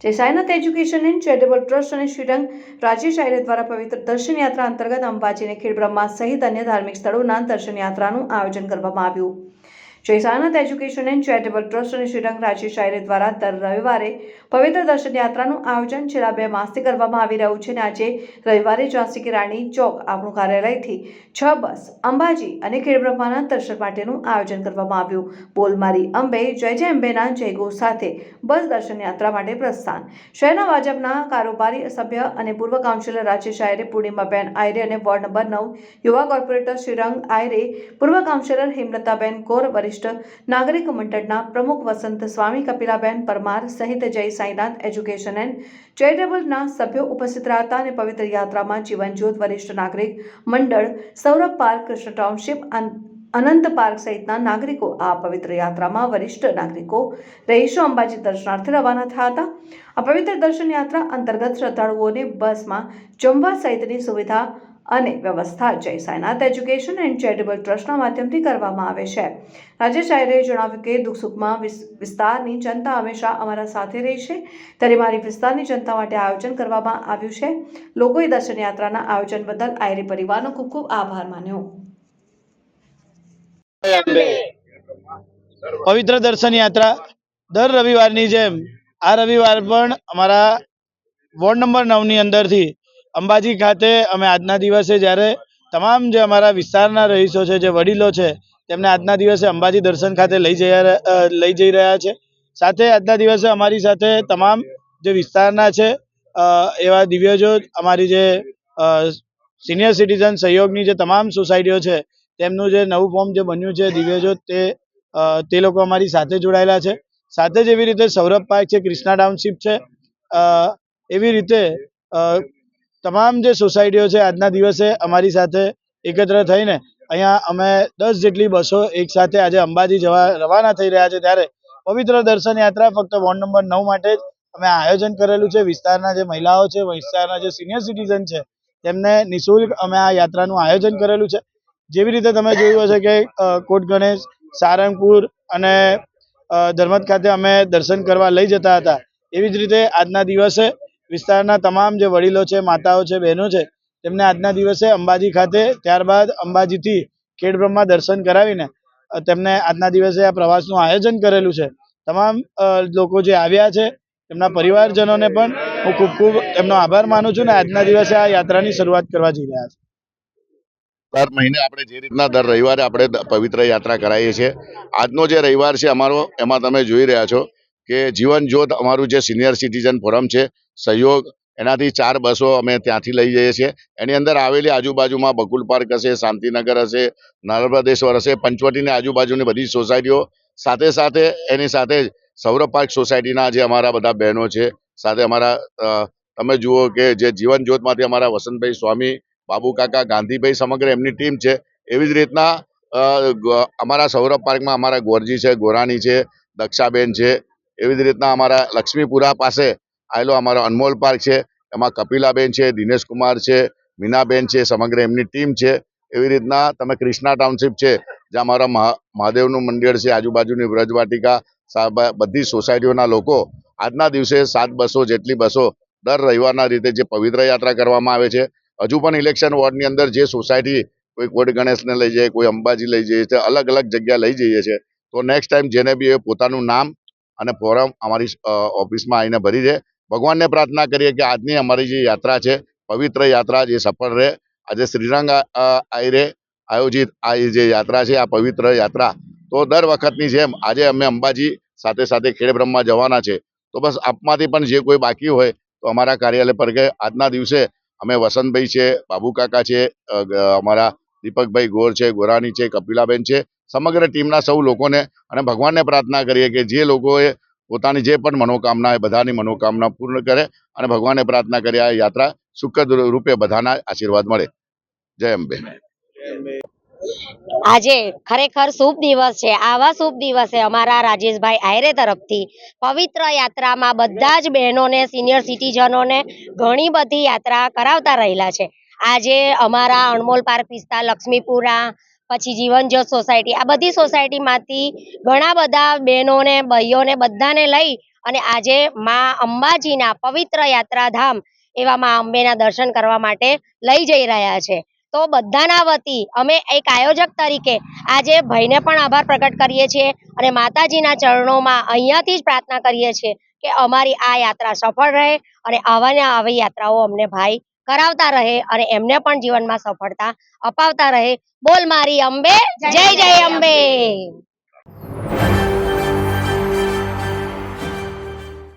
જય Sainath education and charitable trust અને શ્રીરંગ રાજેશ આયરે દ્વારા પવિત્ર દર્શન યાત્રા અંતર્ગત અંબાજી અને ખેડબ્રહ્મા સહિત અન્ય ધાર્મિક સ્થળોના દર્શન યાત્રાનું આયોજન કરવામાં આવ્યું। જય Sainath education and charitable trust અને શ્રીરંગ રાજેશ આયરે દ્વારા દર રવિવારે પવિત્ર દર્શન યાત્રાનું આયોજન છેલ્લા 2 માસથી કરવામાં આવી રહ્યું છે અને આજે રવિવારે ઝાંસી કી રાણી ચોક આપણું કાર્યાલયથી 6 બસ અંબાજી અને ખેડબ્રહ્માના દર્શન માટેનું આયોજન કરવામાં આવ્યું। બોલ મારી અંબે જય જય અંબેના જયઘોષ સાથે બસ દર્શન યાત્રા માટે પ્રસ્થાન। શહેરના ભાજપના કારોબારી સભ્ય અને પૂર્વ કાઉન્સિલર રાજેશ આયરે, પૂર્ણિમાબેન આયરે અને વોર્ડ નંબર 9 યુવા કોર્પોરેટર શ્રીરંગ આયરે, પૂર્વ કાઉન્સિલર હેમલતાબેન કૌર, વરિષ્ઠ નાગરિક મંડળના પ્રમુખ વસંત સ્વામી, કપિલાબેન પરમાર સહિત જય સાઈનાથ એજ્યુકેશન એન્ડ ચેરિટેબલના સભ્યો ઉપસ્થિત રહ્યા હતા અને પવિત્ર યાત્રામાં જીવનજ્યોત, વરિષ્ઠ નાગરિક મંડળ, સૌરભ પાર્ક, કૃષ્ણ ટાઉનશીપ, અનંત પાર્ક સહિતના નાગરિકો આ પવિત્ર યાત્રામાં વરિષ્ઠ નાગરિકો રહીશો અંબાજી દર્શનાર્થે રવાના થયા હતા। આ પવિત્ર દર્શન યાત્રા અંતર્ગત શ્રદ્ધાળુઓને બસમાં જમવા સહિતની સુવિધા અને વ્યવસ્થા જય સાઈનાથ એજ્યુકેશન એન્ડ ચેરિટેબલ ટ્રસ્ટના માધ્યમથી કરવામાં આવે છે। રાજેશ આયરે જણાવ્યું કે દુઃખ સુખમાં વિસ્તારની જનતા હંમેશા અમારા સાથે રહી છે, ત્યારે મારી વિસ્તારની જનતા માટે આયોજન કરવામાં આવ્યું છે। લોકોએ દર્શન યાત્રાના આયોજન બદલ આયરે પરિવારનો ખૂબ ખૂબ આભાર માન્યો। પવિત્ર દર્શન યાત્રા દર રવિવારની જેમ આ રવિવાર પણ અમારા વોર્ડ નંબર 9 ની અંદરથી અંબાજી ખાતે અમે આજના દિવસે જ્યારે તમામ જે અમારા વિસ્તારના રહીશો છે, જે વડીલો છે, તેમને આજના દિવસે અંબાજી દર્શન ખાતે લઈ જઈ રહ્યા છે। સાથે આજના દિવસે અમારી સાથે તમામ જે વિસ્તારના છે એવા દિવ્યજ્યોત, અમારી જે સિનિયર સિટીઝન સહયોગની જે તમામ સોસાયટીઓ છે તેમનું જે નવું ફોર્મ જે બન્યું છે દિવ્યજ્યોત, તે લોકો અમારી સાથે જોડાયેલા છે। સાથે જ એવી રીતે સૌરભ પાર્ક છે, કૃષ્ણા ટાઉનશીપ છે, એવી રીતે તમામ જે સોસાયટીઓ છે આજના દિવસે અમારી સાથે એકત્ર થઈને અહીંયા અમે 10 જેટલી બસો એક સાથે આજે અંબાજી જવા રવાના થઈ રહ્યા છે। ત્યારે પવિત્ર દર્શન યાત્રા ફક્ત વોર્ડ નંબર 9 માટે જ અમે આયોજન કરેલું છે। વિસ્તારના જે મહિલાઓ છે, વિસ્તારના જે સિનિયર સિટીઝન છે, તેમને નિઃશુલ્ક અમે આ યાત્રાનું આયોજન કરેલું છે। જેવી રીતે તમે જોયું હશે કે કોટ ગણેશ, સારંગપુર અને ધર્મદ ખાતે અમે દર્શન કરવા લઈ જતા હતા, એવી જ રીતે આજના દિવસે વિસ્તારના તમામ જે વડીલો છે, માતાઓ છે, બહેનો છે, તેમને આજના દિવસે અંબાજી ખાતે, ત્યારબાદ અંબાજીથી ખેડબ્રહ્મા દર્શન કરાવીને તેમને આજના દિવસે આ પ્રવાસનું આયોજન કરેલું છે। તમામ લોકો જે આવ્યા છે તેમના પરિવારજનોને પણ હું ખૂબ ખૂબ એમનો આભાર માનું છું ને આજના દિવસે આ યાત્રાની શરૂઆત કરવા જઈ રહ્યા છે। દર મહિને આપણે જે રીતના દર રવિવારે આપણે પવિત્ર યાત્રા કરાવીએ છીએ, આજનો જે રવિવાર છે અમારો, એમાં તમે જોઈ રહ્યા છો કે જીવન જ્યોત અમારું જે સિનિયર સિટીઝન ફોરમ છે, સહયોગ, એનાથી 4 બસો અમે ત્યાંથી લઈ જઈએ છીએ। એની અંદર આવેલી આજુબાજુમાં બકુલ પાર્ક હશે, શાંતિનગર હશે, નર્મદેશ્વર હશે, પંચવટીની આજુબાજુની બધી સોસાયટીઓ, સાથે સાથે એની સાથે જ સૌરભ પાર્ક સોસાયટીના જે અમારા બધા બહેનો છે, સાથે અમારા તમે જુઓ કે જે જીવન જ્યોતમાંથી અમારા વસંતભાઈ સ્વામી, બાબુ કાકા, ગાંધીભાઈ, સમગ્ર એમની ટીમ છે। એવી જ રીતના અમારા સૌરભ પાર્કમાં અમારા ગોરજી છે, ગોરાણી છે, દક્ષાબેન છે, એવી જ રીતના અમારા લક્ષ્મીપુરા પાસે આવેલો અમારો અનમોલ પાર્ક છે, એમાં કપિલાબેન છે, દિનેશ કુમાર છે, મીનાબેન છે, સમગ્ર એમની ટીમ છે। એવી રીતના તમે કૃષ્ણા ટાઉનશીપ છે, જ્યાં અમારા મહાદેવનું મંદિર છે, આજુબાજુની વ્રજવાટિકા, બધી સોસાયટીઓના લોકો આજના દિવસે 7 બસો જેટલી બસો દર રવિવારના રીતે જે પવિત્ર યાત્રા કરવામાં આવે છે। હજુ પણ ઇલેક્શન વોર્ડની અંદર જે સોસાયટી કોઈ કોટ ગણેશને લઈ જાય, કોઈ અંબાજી લઈ જઈએ છે, અલગ અલગ જગ્યા લઈ જઈએ છે। તો નેક્સ્ટ ટાઈમ જેને બી એ પોતાનું નામ અને ફોરમ અમારી ઓફિસમાં આવીને ભરી દે। ભગવાનને પ્રાર્થના કરીએ કે આજની અમારી જે યાત્રા છે, પવિત્ર યાત્રા, જે સફળ રહે। આજે શ્રીરંગ આયરે આયોજિત આ જે યાત્રા છે, આ પવિત્ર યાત્રા, તો દર વખતની જેમ આજે અમે અંબાજી સાથે સાથે ખેડબ્રહ્મા જવાના છે। તો બસ આપમાંથી પણ જે કોઈ બાકી હોય તો અમારા કાર્યાલય પર કે આજના દિવસે અમે વસંતભાઈ છે, બાબુ કાકા છે, અમારા દીપકભાઈ ગોર છે, ગોરાણી છે, કપિલાબેન છે, સમગ્ર ટીમના સૌ લોકોને અને ભગવાનને પ્રાર્થના કરીએ કે જે લોકોએ પોતાની જે પણ મનોકામના હોય બધાની મનોકામના પૂર્ણ કરે અને ભગવાનને પ્રાર્થના કરીએ આ યાત્રા સુખદ રૂપે બધાના આશીર્વાદ મળે। જય અંબે। આજે ખરેખર શુભ દિવસ છે। આવા શુભ દિવસે અમારા રાજેશભાઈ આયરે તરફથી પવિત્ર યાત્રામાં બધા જ બહેનોને, સિનિયર સિટીઝનોને ઘણી બધી યાત્રા કરાવતા રહેલા છે। આજે અમારા અણમોલ પાર્ક વિસ્તાર, લક્ષ્મીપુરા, પછી જીવનજ્યોત સોસાયટી, આ બધી સોસાયટીમાંથી ઘણા બધા બહેનોને, ભાઈઓને બધાને લઈ અને આજે માં અંબાજીના પવિત્ર યાત્રાધામ એવા માં અંબેના દર્શન કરવા માટે લઈ જઈ રહ્યા છે. તો બધાના વતી અમે એક આયોજક તરીકે આજે ભાઈને પણ આભાર પ્રકટ કરીએ છીએ અને માતાજીના ચરણોમાં અહીંયાથી જ પ્રાર્થના કરીએ છીએ કે અમારી આ યાત્રા સફળ રહે અને આવા ને આવી યાત્રાઓ અમને ભાઈ કરાવતા રહે અને એમને પણ જીવનમાં સફળતા અપાવતા રહે. બોલ મારી અંબે, જય જય અંબે.